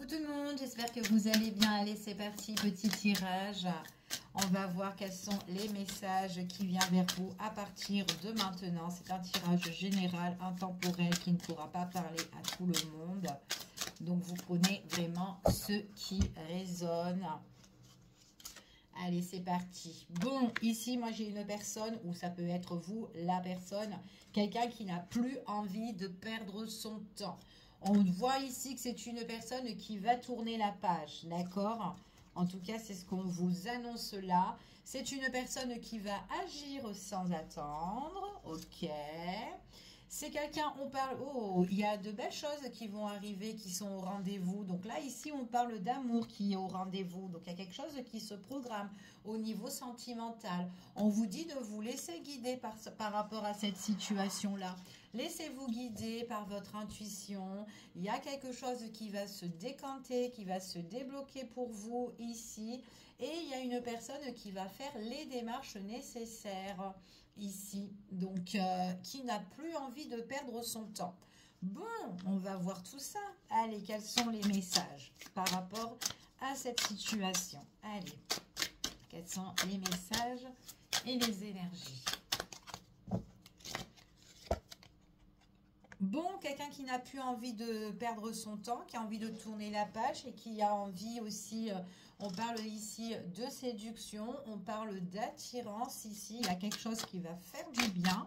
Coucou tout le monde, j'espère que vous allez bien. Allez, c'est parti, petit tirage. On va voir quels sont les messages qui viennent vers vous à partir de maintenant. C'est un tirage général, intemporel, qui ne pourra pas parler à tout le monde. Donc, vous prenez vraiment ce qui résonne. Allez, c'est parti. Bon, ici, moi, j'ai une personne, ou ça peut être vous, la personne, quelqu'un qui n'a plus envie de perdre son temps. On voit ici que c'est une personne qui va tourner la page, d'accord? En tout cas, c'est ce qu'on vous annonce là. C'est une personne qui va agir sans attendre, ok? C'est quelqu'un, on parle, oh, il y a de belles choses qui vont arriver, qui sont au rendez-vous. Donc là, ici, on parle d'amour qui est au rendez-vous. Donc, il y a quelque chose qui se programme au niveau sentimental. On vous dit de vous laisser guider par rapport à cette situation-là. Laissez-vous guider par votre intuition. Il y a quelque chose qui va se décanter, qui va se débloquer pour vous ici. Et il y a une personne qui va faire les démarches nécessaires ici, donc qui n'a plus envie de perdre son temps. Bon, on va voir tout ça. Allez, quels sont les messages par rapport à cette situation? Allez, quels sont les messages et les énergies? Bon, quelqu'un qui n'a plus envie de perdre son temps, qui a envie de tourner la page et qui a envie aussi, on parle ici de séduction, on parle d'attirance ici, il y a quelque chose qui va faire du bien.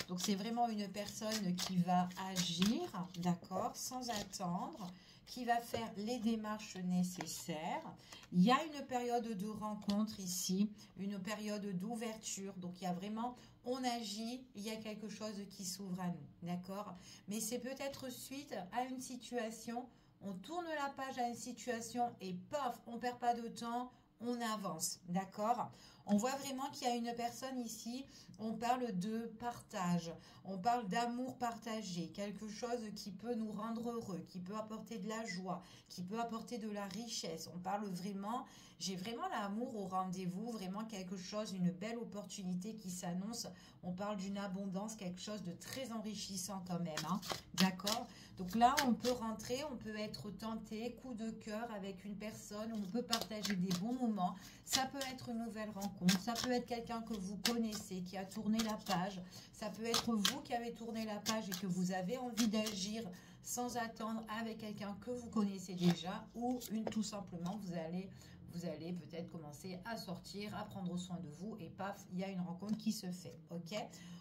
Donc, c'est vraiment une personne qui va agir, d'accord, sans attendre, qui va faire les démarches nécessaires. Il y a une période de rencontre ici, une période d'ouverture. Donc, il y a vraiment, on agit, il y a quelque chose qui s'ouvre à nous, d'accord? Mais c'est peut-être suite à une situation, on tourne la page à une situation et paf, on ne perd pas de temps, on avance, d'accord? On voit vraiment qu'il y a une personne ici, on parle de partage, on parle d'amour partagé, quelque chose qui peut nous rendre heureux, qui peut apporter de la joie, qui peut apporter de la richesse. On parle vraiment, j'ai vraiment l'amour au rendez-vous, vraiment quelque chose, une belle opportunité qui s'annonce. On parle d'une abondance, quelque chose de très enrichissant quand même, hein, d'accord? Donc là, on peut rentrer, on peut être tenté, coup de cœur avec une personne, on peut partager des bons moments. Ça peut être une nouvelle rencontre, ça peut être quelqu'un que vous connaissez, qui a tourné la page. Ça peut être vous qui avez tourné la page et que vous avez envie d'agir sans attendre avec quelqu'un que vous connaissez déjà. Ou tout simplement, vous allez peut-être commencer à sortir, à prendre soin de vous et paf, il y a une rencontre qui se fait, ok?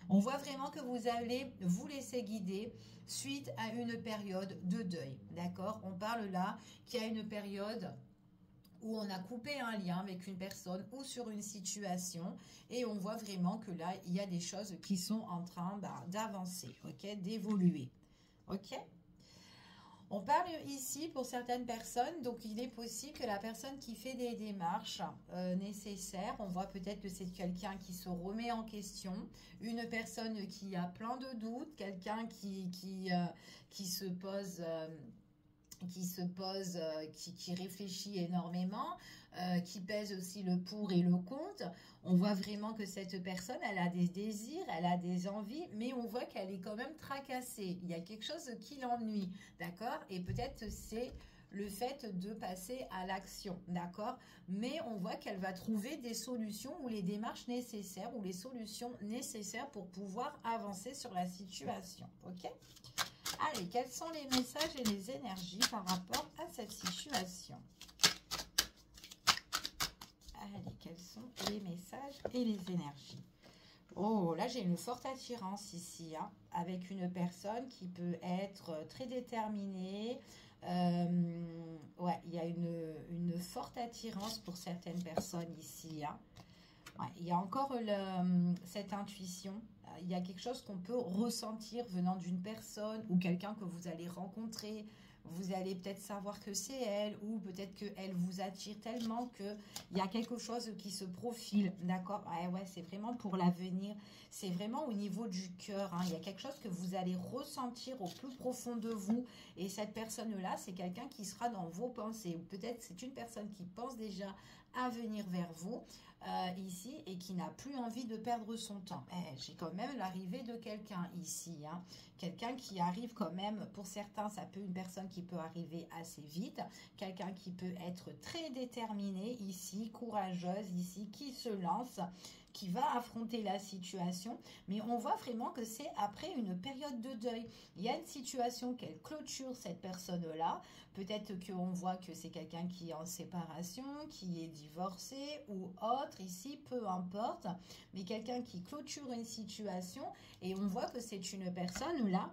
On voit vraiment que vous allez vous laisser guider suite à une période de deuil, d'accord? On parle là qu'il y a une période où on a coupé un lien avec une personne ou sur une situation et on voit vraiment que là, il y a des choses qui sont en train d'avancer, ok? D'évoluer, ok? On parle ici pour certaines personnes, donc il est possible que la personne qui fait des démarches nécessaires, on voit peut-être que c'est quelqu'un qui se remet en question, une personne qui a plein de doutes, quelqu'un qui se pose... qui réfléchit énormément, qui pèse aussi le pour et le contre. On voit vraiment que cette personne, elle a des désirs, elle a des envies, mais on voit qu'elle est quand même tracassée. Il y a quelque chose qui l'ennuie, d'accord? Et peut-être c'est le fait de passer à l'action, d'accord? Mais on voit qu'elle va trouver des solutions ou les démarches nécessaires ou les solutions nécessaires pour pouvoir avancer sur la situation, ok? Allez, quels sont les messages et les énergies par rapport à cette situation? Allez, quels sont les messages et les énergies? Oh, là, j'ai une forte attirance ici, hein, avec une personne qui peut être très déterminée. Ouais, il y a une forte attirance pour certaines personnes ici, hein. Ouais, il y a encore cette intuition. Il y a quelque chose qu'on peut ressentir venant d'une personne ou quelqu'un que vous allez rencontrer. Vous allez peut-être savoir que c'est elle ou peut-être qu'elle vous attire tellement qu'il y a quelque chose qui se profile. D'accord? Ouais, c'est vraiment pour l'avenir. C'est vraiment au niveau du cœur, hein. Il y a quelque chose que vous allez ressentir au plus profond de vous. Et cette personne-là, c'est quelqu'un qui sera dans vos pensées. Ou peut-être c'est une personne qui pense déjà à venir vers vous. ici et qui n'a plus envie de perdre son temps. J'ai quand même l'arrivée de quelqu'un ici, hein. Quelqu'un qui arrive quand même, pour certains, ça peut une personne qui peut arriver assez vite, quelqu'un qui peut être très déterminé ici, courageuse ici, qui se lance, qui va affronter la situation, mais on voit vraiment que c'est après une période de deuil. Il y a une situation qu'elle clôture cette personne-là, peut-être qu'on voit que c'est quelqu'un qui est en séparation, qui est divorcé ou autre ici, peu importe, mais quelqu'un qui clôture une situation et on voit que c'est une personne là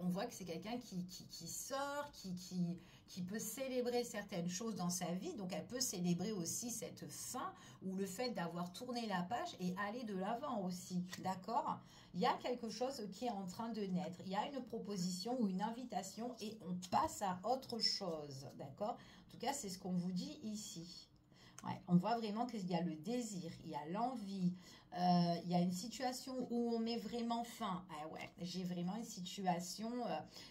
on voit que c'est quelqu'un qui sort, qui peut célébrer certaines choses dans sa vie, donc elle peut célébrer aussi cette fin ou le fait d'avoir tourné la page et aller de l'avant aussi, d'accord? Il y a quelque chose qui est en train de naître, il y a une proposition ou une invitation et on passe à autre chose, d'accord? En tout cas, c'est ce qu'on vous dit ici. Ouais, on voit vraiment qu'il y a le désir, il y a l'envie, il y a une situation où on met vraiment fin. Ah ouais, j'ai vraiment une situation,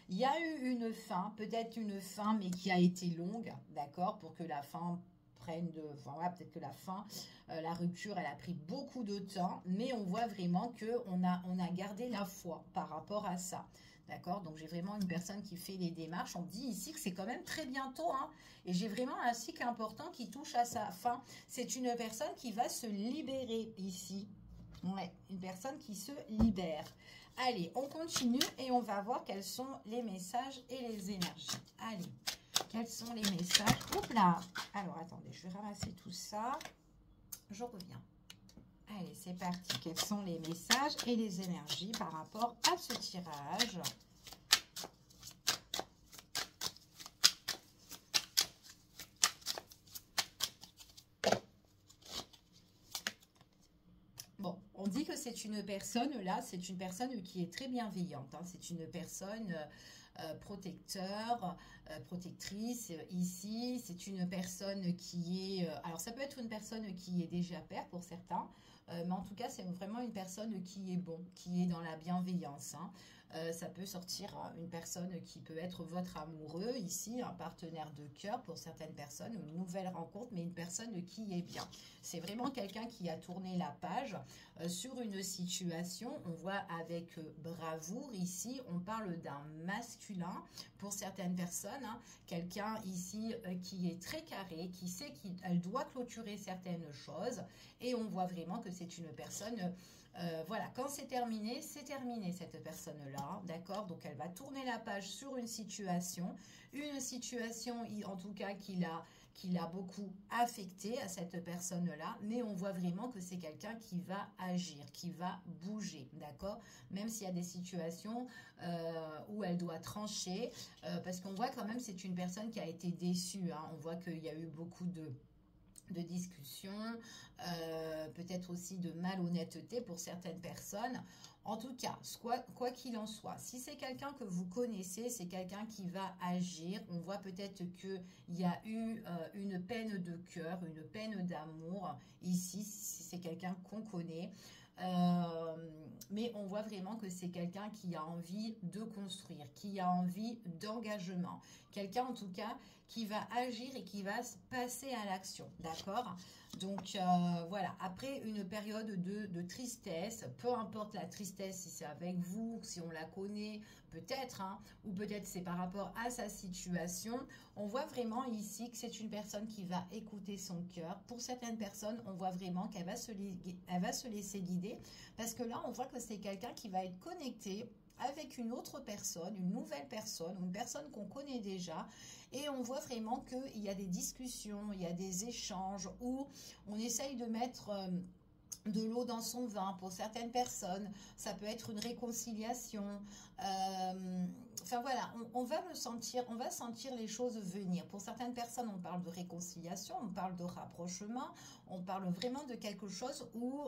il y a eu une fin, peut-être une fin, mais qui a été longue, d'accord, pour que la fin prenne de... Enfin, voilà, peut-être que la fin, la rupture, elle a pris beaucoup de temps, mais on voit vraiment qu'on a gardé la foi par rapport à ça. D'accord, donc j'ai vraiment une personne qui fait les démarches. On dit ici que c'est quand même très bientôt, hein, et j'ai vraiment un cycle important qui touche à sa fin. C'est une personne qui va se libérer ici. Ouais, une personne qui se libère. Allez, on continue et on va voir quels sont les messages et les énergies. Allez, quels sont les messages? Oups là. Alors, attendez, je vais ramasser tout ça. Je reviens. Allez, c'est parti. Quels sont les messages et les énergies par rapport à ce tirage? Bon, on dit que c'est une personne, là, c'est une personne qui est très bienveillante, hein. C'est une personne protecteur, protectrice ici. C'est une personne qui est... alors, ça peut être une personne qui est déjà père pour certains, mais en tout cas, c'est vraiment une personne qui est bon, qui est dans la bienveillance, hein. Ça peut sortir une personne qui peut être votre amoureux ici, un partenaire de cœur pour certaines personnes, une nouvelle rencontre, mais une personne qui est bien. C'est vraiment quelqu'un qui a tourné la page sur une situation. On voit avec bravoure ici, on parle d'un masculin pour certaines personnes, hein, quelqu'un ici qui est très carré, qui sait qu'elle doit clôturer certaines choses et on voit vraiment que c'est une personne... voilà, quand c'est terminé cette personne-là, d'accord? Donc elle va tourner la page sur une situation en tout cas qui l'a beaucoup affecté à cette personne-là, mais on voit vraiment que c'est quelqu'un qui va agir, qui va bouger, d'accord? Même s'il y a des situations où elle doit trancher, parce qu'on voit quand même c'est une personne qui a été déçue, hein. On voit qu'il y a eu beaucoup de discussions, peut-être aussi de malhonnêteté pour certaines personnes. En tout cas, quoi qu'il en soit, si c'est quelqu'un que vous connaissez, c'est quelqu'un qui va agir. On voit peut-être qu'il y a eu une peine de cœur, une peine d'amour ici, si c'est quelqu'un qu'on connaît. Mais on voit vraiment que c'est quelqu'un qui a envie de construire, qui a envie d'engagement. Quelqu'un en tout cas qui va agir et qui va passer à l'action, d'accord? Donc voilà, après une période de tristesse, peu importe la tristesse, si c'est avec vous, si on la connaît, peut-être, hein, ou peut-être c'est par rapport à sa situation, on voit vraiment ici que c'est une personne qui va écouter son cœur. Pour certaines personnes, on voit vraiment qu'elle va se laisser guider, parce que là, on voit que c'est quelqu'un qui va être connecté avec une autre personne, une nouvelle personne, une personne qu'on connaît déjà, et on voit vraiment qu'il y a des discussions, il y a des échanges où on essaye de mettre de l'eau dans son vin. Pour certaines personnes, ça peut être une réconciliation. Enfin voilà, on va sentir les choses venir. Pour certaines personnes, on parle de réconciliation, on parle de rapprochement, on parle vraiment de quelque chose où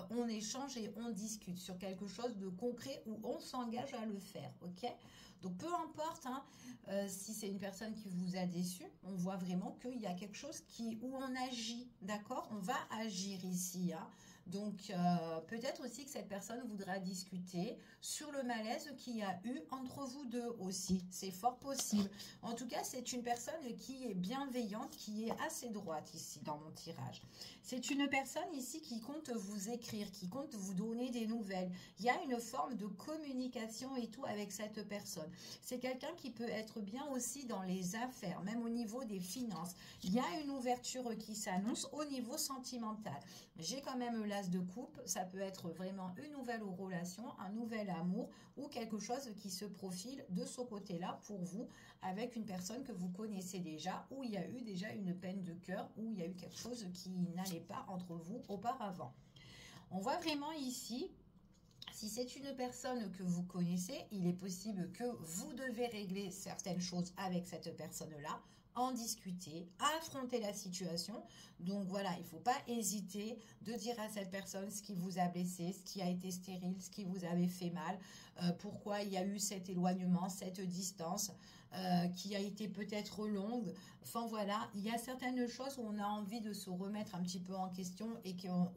on échange et on discute sur quelque chose de concret où on s'engage à le faire, ok? Donc peu importe, hein, si c'est une personne qui vous a déçu, on voit vraiment qu'il y a quelque chose où on agit, d'accord? On va agir ici, hein. Donc, peut-être aussi que cette personne voudra discuter sur le malaise qu'il y a eu entre vous deux aussi. C'est fort possible. En tout cas, c'est une personne qui est bienveillante, qui est assez droite ici dans mon tirage. C'est une personne ici qui compte vous écrire, qui compte vous donner des nouvelles. Il y a une forme de communication et tout avec cette personne. C'est quelqu'un qui peut être bien aussi dans les affaires, même au niveau des finances. Il y a une ouverture qui s'annonce au niveau sentimental. J'ai quand même l'as de coupe. Ça peut être vraiment une nouvelle relation, un nouvel amour ou quelque chose qui se profile de ce côté-là pour vous avec une personne que vous connaissez déjà, où il y a eu déjà une peine de cœur, où il y a eu quelque chose qui n'allait pas entre vous auparavant. On voit vraiment ici, si c'est une personne que vous connaissez, il est possible que vous devez régler certaines choses avec cette personne-là, en discuter, affronter la situation. Donc voilà, il ne faut pas hésiter de dire à cette personne ce qui vous a blessé, ce qui a été stérile, ce qui vous avait fait mal, pourquoi il y a eu cet éloignement, cette distance qui a été peut-être longue. Enfin voilà, il y a certaines choses où on a envie de se remettre un petit peu en question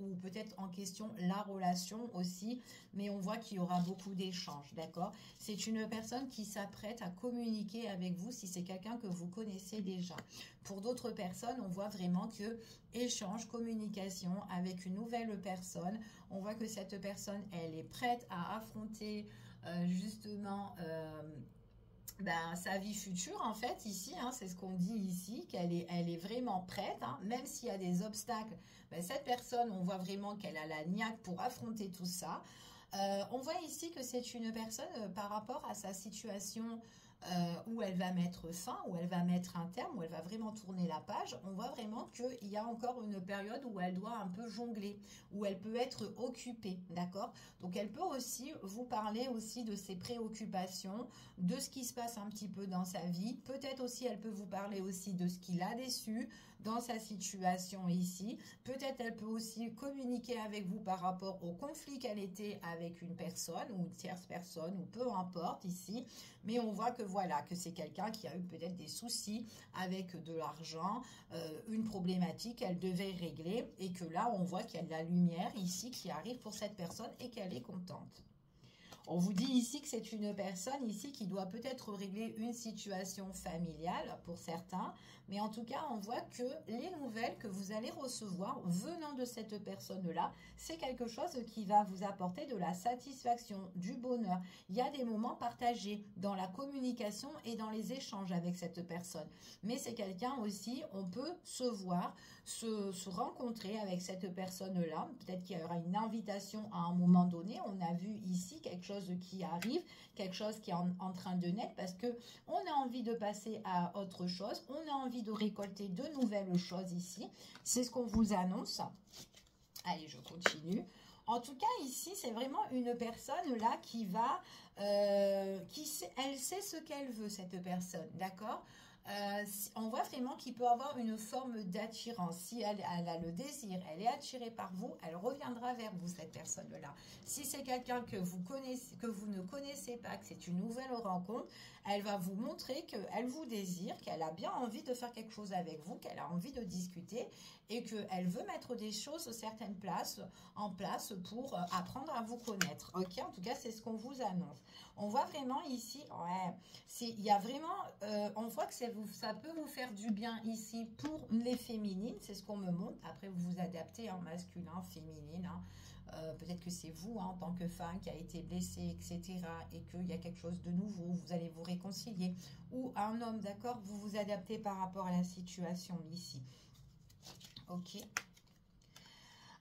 ou peut-être en question la relation aussi, mais on voit qu'il y aura beaucoup d'échanges, d'accord? C'est une personne qui s'apprête à communiquer avec vous si c'est quelqu'un que vous connaissez déjà. Pour d'autres personnes, on voit vraiment que échange, communication avec une nouvelle personne, on voit que cette personne, elle est prête à affronter justement sa vie future en fait ici, hein, c'est ce qu'on dit ici, elle est vraiment prête, hein, même s'il y a des obstacles, cette personne, on voit vraiment qu'elle a la niaque pour affronter tout ça. On voit ici que c'est une personne par rapport à sa situation où elle va mettre fin, où elle va mettre un terme, où elle va vraiment tourner la page. On voit vraiment qu'il y a encore une période où elle doit un peu jongler, où elle peut être occupée, d'accord? Donc elle peut aussi vous parler aussi de ses préoccupations, de ce qui se passe un petit peu dans sa vie. Peut-être aussi elle peut vous parler aussi de ce qui l'a déçu dans sa situation ici. Peut-être elle peut aussi communiquer avec vous par rapport au conflit qu'elle était avec une personne ou une tierce personne ou peu importe ici. Mais on voit que voilà, que c'est quelqu'un qui a eu peut-être des soucis avec de l'argent, une problématique qu'elle devait régler et que là on voit qu'il y a de la lumière ici qui arrive pour cette personne et qu'elle est contente. On vous dit ici que c'est une personne ici qui doit peut-être régler une situation familiale pour certains, mais en tout cas, on voit que les nouvelles que vous allez recevoir venant de cette personne-là, c'est quelque chose qui va vous apporter de la satisfaction, du bonheur. Il y a des moments partagés dans la communication et dans les échanges avec cette personne. Mais c'est quelqu'un aussi, on peut se voir, se rencontrer avec cette personne-là. Peut-être qu'il y aura une invitation à un moment donné. On a vu ici quelque chose qui arrive, quelque chose qui est en train de naître parce que on a envie de passer à autre chose, on a envie de récolter de nouvelles choses ici. C'est ce qu'on vous annonce. Allez, je continue. En tout cas, ici, c'est vraiment une personne là qui va, elle sait ce qu'elle veut, cette personne, d'accord? On voit vraiment qu'il peut avoir une forme d'attirance. Si elle a le désir, elle est attirée par vous, elle reviendra vers vous, cette personne-là. Si c'est quelqu'un que vous connaissez, que vous ne connaissez pas, que c'est une nouvelle rencontre, elle va vous montrer qu'elle vous désire, qu'elle a bien envie de faire quelque chose avec vous, qu'elle a envie de discuter et qu'elle veut mettre des choses, certaines places, en place pour apprendre à vous connaître. Ok, en tout cas, c'est ce qu'on vous annonce. On voit vraiment ici, ouais, il y a vraiment, on voit que ça peut vous faire du bien ici pour les féminines, c'est ce qu'on me montre. Après, vous vous adaptez en masculin, féminine, hein. Peut-être que c'est vous, hein, en tant que femme, qui a été blessée, etc. et qu'il y a quelque chose de nouveau, vous allez vous réconcilier. Ou un homme, d'accord, vous vous adaptez par rapport à la situation ici. Ok.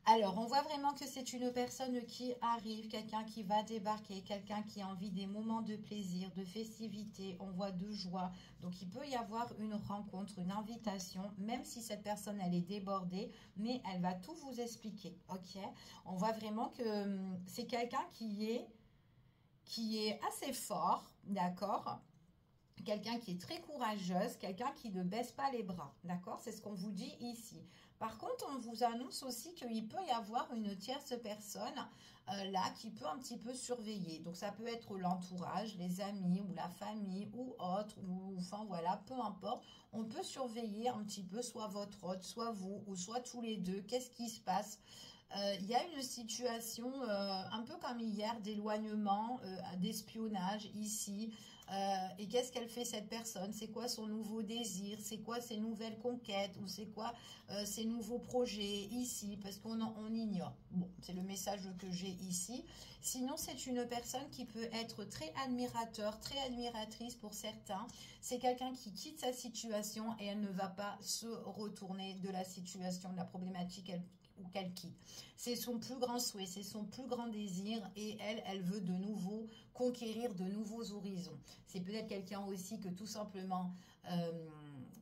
Alors, on voit vraiment que c'est une personne qui arrive, quelqu'un qui va débarquer, quelqu'un qui a envie des moments de plaisir, de festivité, on voit de joie. Donc, il peut y avoir une rencontre, une invitation, même si cette personne, elle est débordée, mais elle va tout vous expliquer, ok? On voit vraiment que c'est quelqu'un qui est assez fort, d'accord? Quelqu'un qui est très courageuse, quelqu'un qui ne baisse pas les bras, d'accord? C'est ce qu'on vous dit ici. Par contre, on vous annonce aussi qu'il peut y avoir une tierce personne là qui peut un petit peu surveiller. Donc, ça peut être l'entourage, les amis ou la famille ou autre, ou enfin voilà, peu importe. On peut surveiller un petit peu soit votre hôte, soit vous, ou soit tous les deux. Qu'est-ce qui se passe Il y a une situation un peu comme hier d'éloignement, d'espionnage ici. Et qu'est-ce qu'elle fait cette personne? C'est quoi son nouveau désir? C'est quoi ses nouvelles conquêtes? Ou c'est quoi ses nouveaux projets ici? Parce qu'on ignore. Bon, c'est le message que j'ai ici. Sinon, c'est une personne qui peut être très admirateur, très admiratrice pour certains. C'est quelqu'un qui quitte sa situation et elle ne va pas se retourner de la situation, de la problématique ou qu'elle quitte. C'est son plus grand souhait, c'est son plus grand désir et elle veut de nouveau conquérir de nouveaux horizons. C'est peut-être quelqu'un aussi que tout simplement,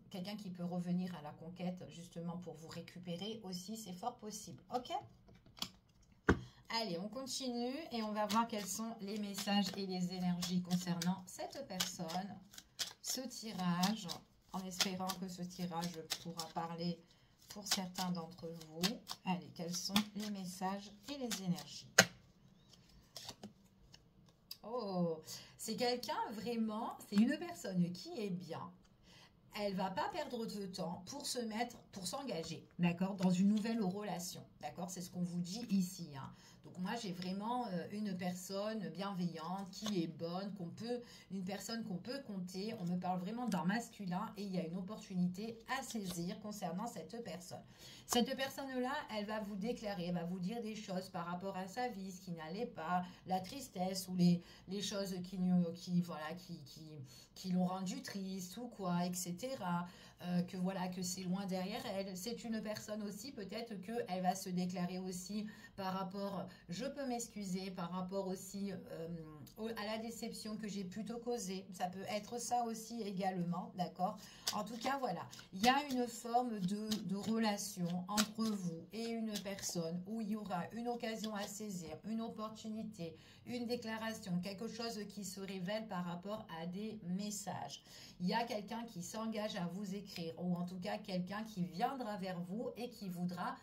quelqu'un qui peut revenir à la conquête justement pour vous récupérer aussi, c'est fort possible. Ok? Allez, on continue et on va voir quels sont les messages et les énergies concernant cette personne. Ce tirage, en espérant que ce tirage pourra parler pour certains d'entre vous. Allez, quels sont les messages et les énergies? Oh, c'est quelqu'un vraiment, c'est une personne qui est bien. Elle va pas perdre de temps pour se mettre, pour s'engager, d'accord, dans une nouvelle relation, d'accord, c'est ce qu'on vous dit ici, hein. Donc moi j'ai vraiment une personne bienveillante, qui est bonne, une personne qu'on peut compter. On me parle vraiment d'un masculin et il y a une opportunité à saisir concernant cette personne. Cette personne-là, elle va vous déclarer, elle va vous dire des choses par rapport à sa vie, ce qui n'allait pas, la tristesse ou les choses qui l'ont rendu triste ou quoi, etc. Que c'est loin derrière elle. C'est une personne aussi, peut-être qu'elle va se déclarer aussi par rapport, je peux m'excuser, par rapport aussi à la déception que j'ai plutôt causée. Ça peut être ça aussi également, d'accord? En tout cas, voilà. Il y a une forme de relation entre vous et une personne où il y aura une occasion à saisir, une opportunité, une déclaration, quelque chose qui se révèle par rapport à des messages. Il y a quelqu'un qui s'engage à vous écrire, ou en tout cas quelqu'un qui viendra vers vous et qui voudra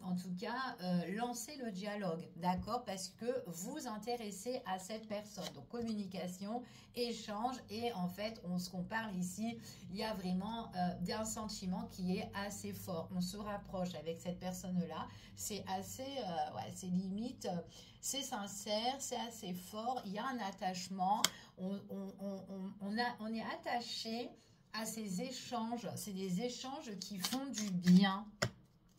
en tout cas lancer le dialogue, d'accord, parce que vous intéressez à cette personne. Donc communication, échange et en fait ce qu'on parle ici, il y a vraiment d'un sentiment qui est assez fort. On se rapproche avec cette personne-là, c'est assez, c'est limite, c'est sincère, c'est assez fort, il y a un attachement, on est attaché à ces échanges, c'est des échanges qui font du bien.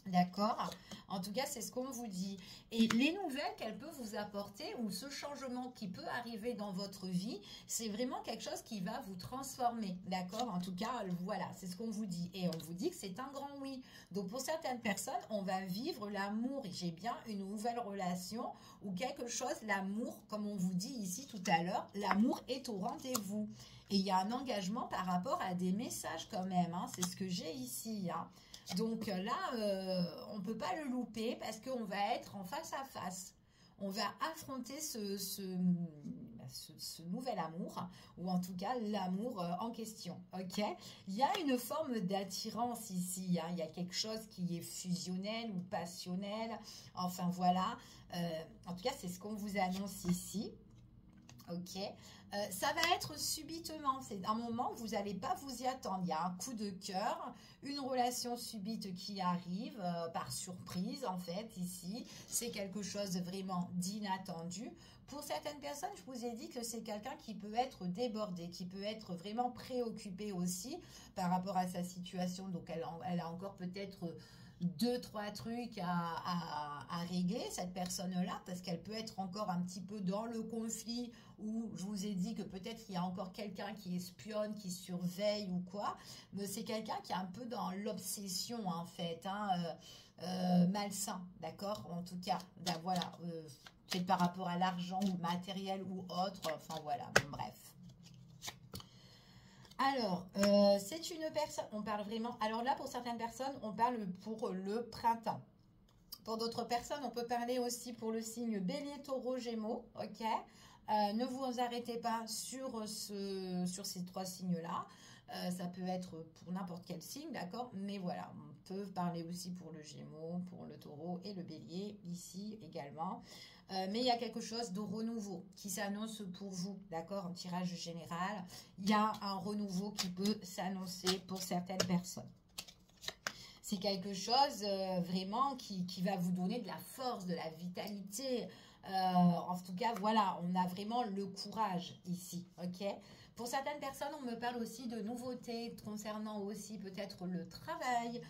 D'accord? En tout cas, c'est ce qu'on vous dit. Et les nouvelles qu'elle peut vous apporter ou ce changement qui peut arriver dans votre vie, c'est vraiment quelque chose qui va vous transformer. D'accord? En tout cas, voilà, c'est ce qu'on vous dit. Et on vous dit que c'est un grand oui. Donc, pour certaines personnes, on va vivre l'amour. J'ai bien une nouvelle relation ou quelque chose, l'amour, comme on vous dit ici tout à l'heure, l'amour est au rendez-vous. Et il y a un engagement par rapport à des messages quand même. Hein, c'est ce que j'ai ici. Hein. Donc là, on ne peut pas le louper parce qu'on va être en face à face. On va affronter ce nouvel amour, ou en tout cas l'amour en question. Ok? Il y a une forme d'attirance ici. Hein. Il y a quelque chose qui est fusionnel ou passionnel. Enfin voilà. En tout cas, c'est ce qu'on vous annonce ici. Ok, ça va être subitement, c'est un moment où vous n'allez pas vous y attendre. Il y a un coup de cœur, une relation subite qui arrive par surprise en fait ici. C'est quelque chose vraiment d'inattendu. Pour certaines personnes, je vous ai dit que c'est quelqu'un qui peut être débordé, qui peut être vraiment préoccupé aussi par rapport à sa situation. Donc elle a encore peut-être 2-3 trucs à régler, cette personne-là, parce qu'elle peut être encore un petit peu dans le conflit où je vous ai dit que peut-être il y a encore quelqu'un qui espionne, qui surveille ou quoi, mais c'est quelqu'un qui est un peu dans l'obsession en fait, hein, malsain, d'accord? En tout cas, ben voilà, peut-être par rapport à l'argent ou matériel ou autre, enfin voilà, bon, bref. Alors, c'est une personne, on parle vraiment, alors là pour certaines personnes, on parle pour le printemps. Pour d'autres personnes, on peut parler aussi pour le signe Bélier, Taureau, Gémeaux, ok? Ne vous arrêtez pas sur ces 3 signes-là. Ça peut être pour n'importe quel signe, d'accord? Mais voilà, on peut parler aussi pour le Gémeaux, pour le Taureau et le Bélier, ici également. Mais il y a quelque chose de renouveau qui s'annonce pour vous, d'accord? En tirage général, il y a un renouveau qui peut s'annoncer pour certaines personnes. C'est quelque chose vraiment qui va vous donner de la force, de la vitalité. En tout cas, voilà, on a vraiment le courage ici, ok? Pour certaines personnes, on me parle aussi de nouveautés concernant aussi peut-être le travail,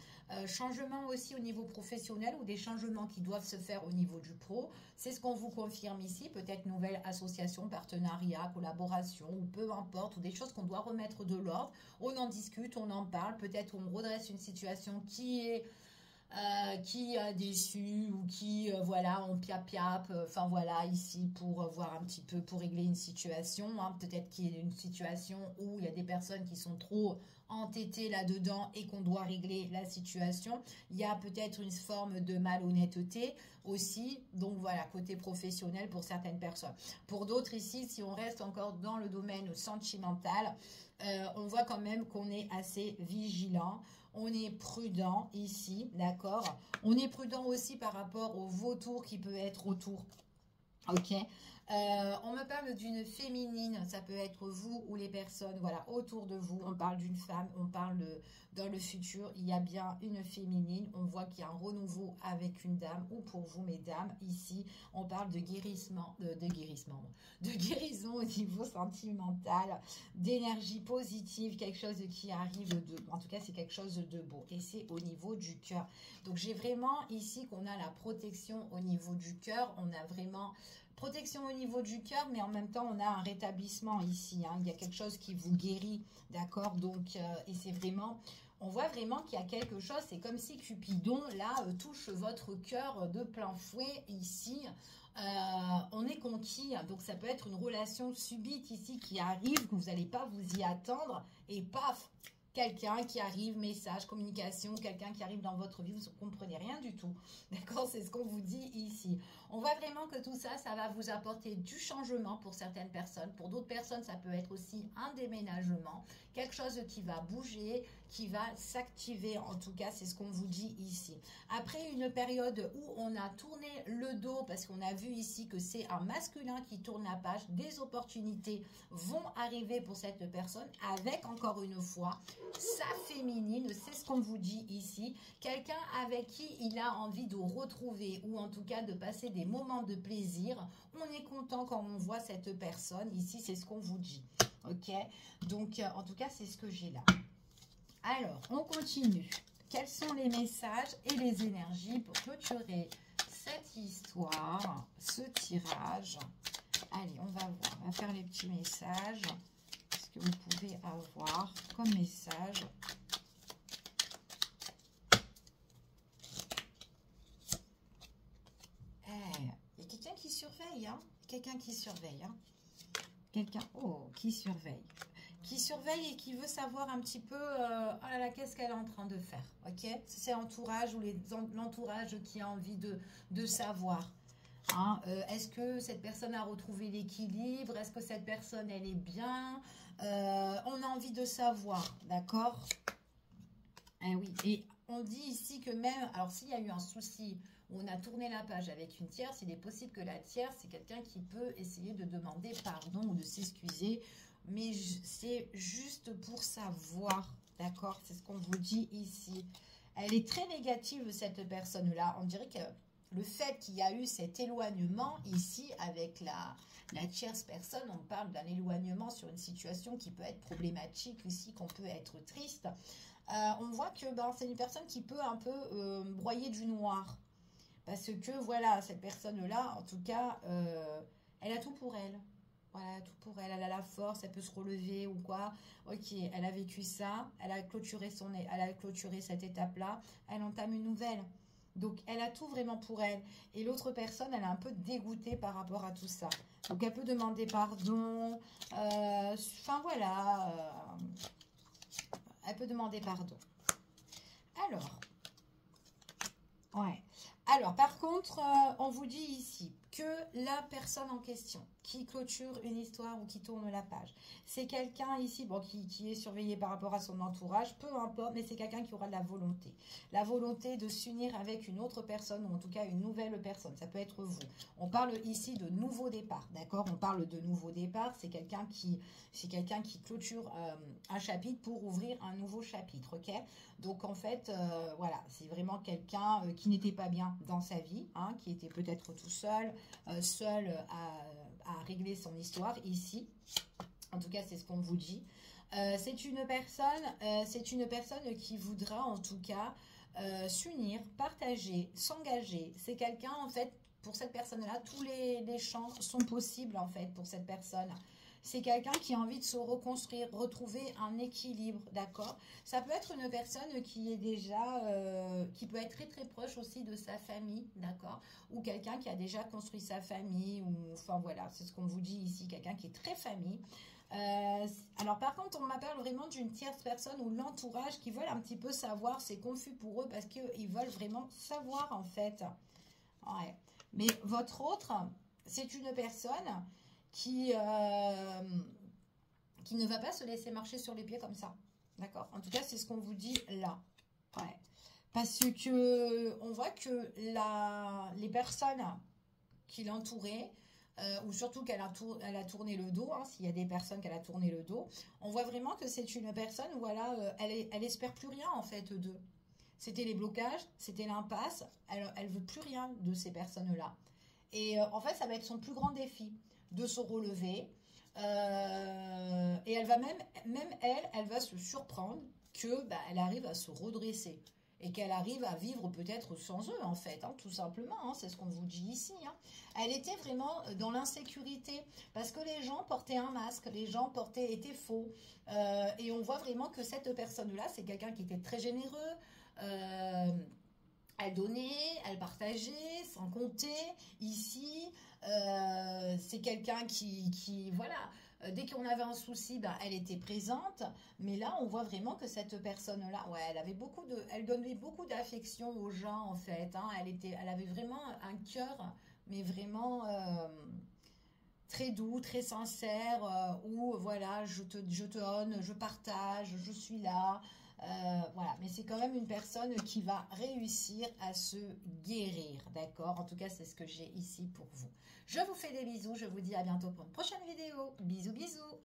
changement aussi au niveau professionnel ou des changements qui doivent se faire au niveau du pro. C'est ce qu'on vous confirme ici, peut-être nouvelle association, partenariat, collaboration ou peu importe, ou des choses qu'on doit remettre de l'ordre. On en discute, on en parle, peut-être on redresse une situation qui a déçu ou qui, voilà, on piap-piap, enfin voilà, ici pour voir un petit peu, pour régler une situation, hein, peut-être qu'il y a une situation où il y a des personnes qui sont trop entêtées là-dedans et qu'on doit régler la situation. Il y a peut-être une forme de malhonnêteté aussi, donc voilà, côté professionnel pour certaines personnes. Pour d'autres ici, si on reste encore dans le domaine sentimental, on voit quand même qu'on est assez vigilant. On est prudent ici, d'accord? On est prudent aussi par rapport au vautour qui peut être autour. Ok, on me parle d'une féminine, ça peut être vous ou les personnes, voilà, autour de vous. On parle d'une femme, on parle dans le futur, il y a bien une féminine. On voit qu'il y a un renouveau avec une dame ou pour vous, mesdames. Ici, on parle de guérissement, de guérison au niveau sentimental, d'énergie positive, quelque chose qui arrive en tout cas, c'est quelque chose de beau et c'est au niveau du cœur. Donc, j'ai vraiment ici qu'on a la protection au niveau du cœur, on a vraiment protection au niveau du cœur, mais en même temps, on a un rétablissement ici. Hein. Il y a quelque chose qui vous guérit, d'accord? Donc, et c'est vraiment, on voit vraiment qu'il y a quelque chose. C'est comme si Cupidon, là, touche votre cœur de plein fouet ici. On est conquis. Donc, ça peut être une relation subite ici qui arrive, que vous n'allez pas vous y attendre. Et paf! Quelqu'un qui arrive, message, communication, quelqu'un qui arrive dans votre vie, vous ne comprenez rien du tout. D'accord? C'est ce qu'on vous dit ici. On voit vraiment que tout ça, ça va vous apporter du changement pour certaines personnes. Pour d'autres personnes, ça peut être aussi un déménagement. Quelque chose qui va bouger, qui va s'activer. En tout cas, c'est ce qu'on vous dit ici. Après une période où on a tourné le dos, parce qu'on a vu ici que c'est un masculin qui tourne la page, des opportunités vont arriver pour cette personne avec, encore une fois, sa féminine, c'est ce qu'on vous dit ici, quelqu'un avec qui il a envie de retrouver ou en tout cas de passer des moments de plaisir. On est content quand on voit cette personne, ici c'est ce qu'on vous dit, ok? Donc en tout cas c'est ce que j'ai là. Alors on continue, quels sont les messages et les énergies pour clôturer cette histoire, ce tirage? Allez, on va voir, on va faire les petits messages que vous pouvez avoir comme message. Il y a quelqu'un qui surveille, hein? Quelqu'un qui surveille, hein? Quelqu'un, oh, qui surveille. Qui surveille et qui veut savoir un petit peu, oh là là, qu'est-ce qu'elle est en train de faire, ok? C'est l'entourage ou l'entourage qui a envie de savoir. Hein, est-ce que cette personne a retrouvé l'équilibre? Est-ce que cette personne, elle est bien? On a envie de savoir, d'accord? Eh oui, et on dit ici que même, alors s'il y a eu un souci, où on a tourné la page avec une tierce, il est possible que la tierce, c'est quelqu'un qui peut essayer de demander pardon ou de s'excuser, mais c'est juste pour savoir, d'accord? C'est ce qu'on vous dit ici. Elle est très négative, cette personne-là. On dirait que le fait qu'il y a eu cet éloignement ici avec la tierce personne, on parle d'un éloignement sur une situation qui peut être problématique ici, qu'on peut être triste. On voit que c'est une personne qui peut un peu broyer du noir. Parce que voilà, cette personne-là, en tout cas, elle a tout pour elle. Voilà, tout pour elle. Elle a la force, elle peut se relever ou quoi. Ok, elle a vécu ça, elle a clôturé cette étape-là, elle entame une nouvelle. Donc, elle a tout vraiment pour elle. Et l'autre personne, elle est un peu dégoûtée par rapport à tout ça. Donc, elle peut demander pardon. Enfin, voilà. Elle peut demander pardon. Alors, ouais. Alors, par contre, on vous dit ici que la personne en question, qui clôture une histoire ou qui tourne la page. C'est quelqu'un ici, bon, qui est surveillé par rapport à son entourage, peu importe, mais c'est quelqu'un qui aura de la volonté. La volonté de s'unir avec une autre personne, ou en tout cas une nouvelle personne. Ça peut être vous. On parle ici de nouveau départ, d'accord? On parle de nouveau départ. C'est quelqu'un qui clôture un chapitre pour ouvrir un nouveau chapitre, ok? Donc en fait, voilà, c'est vraiment quelqu'un qui n'était pas bien dans sa vie, hein, qui était peut-être tout seul, seul à régler son histoire ici. En tout cas, c'est ce qu'on vous dit. C'est une personne qui voudra en tout cas s'unir, partager, s'engager. C'est quelqu'un en fait, pour cette personne-là, tous les champs sont possibles en fait pour cette personne. C'est quelqu'un qui a envie de se reconstruire, retrouver un équilibre, d'accord? Ça peut être une personne qui est déjà, qui peut être très très proche aussi de sa famille, d'accord? Ou quelqu'un qui a déjà construit sa famille, ou enfin voilà, c'est ce qu'on vous dit ici, quelqu'un qui est très famille. Alors par contre, on m'appelle vraiment d'une tierce personne ou l'entourage qui veulent un petit peu savoir, c'est confus pour eux parce qu'ils veulent vraiment savoir en fait. Ouais. Mais votre autre, c'est une personne qui ne va pas se laisser marcher sur les pieds comme ça. D'accord? En tout cas, c'est ce qu'on vous dit là. Ouais. Parce que on voit que les personnes qui l'entouraient, ou surtout qu'elle a tourné le dos, hein, s'il y a des personnes qu'elle a tourné le dos, on voit vraiment que c'est une personne, voilà, elle espère plus rien en fait d'eux. C'était les blocages, c'était l'impasse, elle veut plus rien de ces personnes-là. Et en fait, ça va être son plus grand défi de se relever. Et elle va même elle va se surprendre que elle arrive à se redresser. Et qu'elle arrive à vivre peut-être sans eux, en fait, hein, tout simplement. Hein, c'est ce qu'on vous dit ici. Hein. Elle était vraiment dans l'insécurité, parce que les gens portaient un masque, les gens étaient faux. Et on voit vraiment que cette personne-là, c'est quelqu'un qui était très généreux. Elle donnait, elle partageait, sans compter. Ici, c'est quelqu'un qui voilà, dès qu'on avait un souci, elle était présente. Mais là, on voit vraiment que cette personne-là, ouais, elle donnait beaucoup d'affection aux gens, en fait. Hein. Elle avait vraiment un cœur, mais vraiment très doux, très sincère, où voilà, je te donne, je partage, je suis là. Voilà, mais c'est quand même une personne qui va réussir à se guérir, d'accord? En tout cas, c'est ce que j'ai ici pour vous. Je vous fais des bisous, je vous dis à bientôt pour une prochaine vidéo. Bisous, bisous!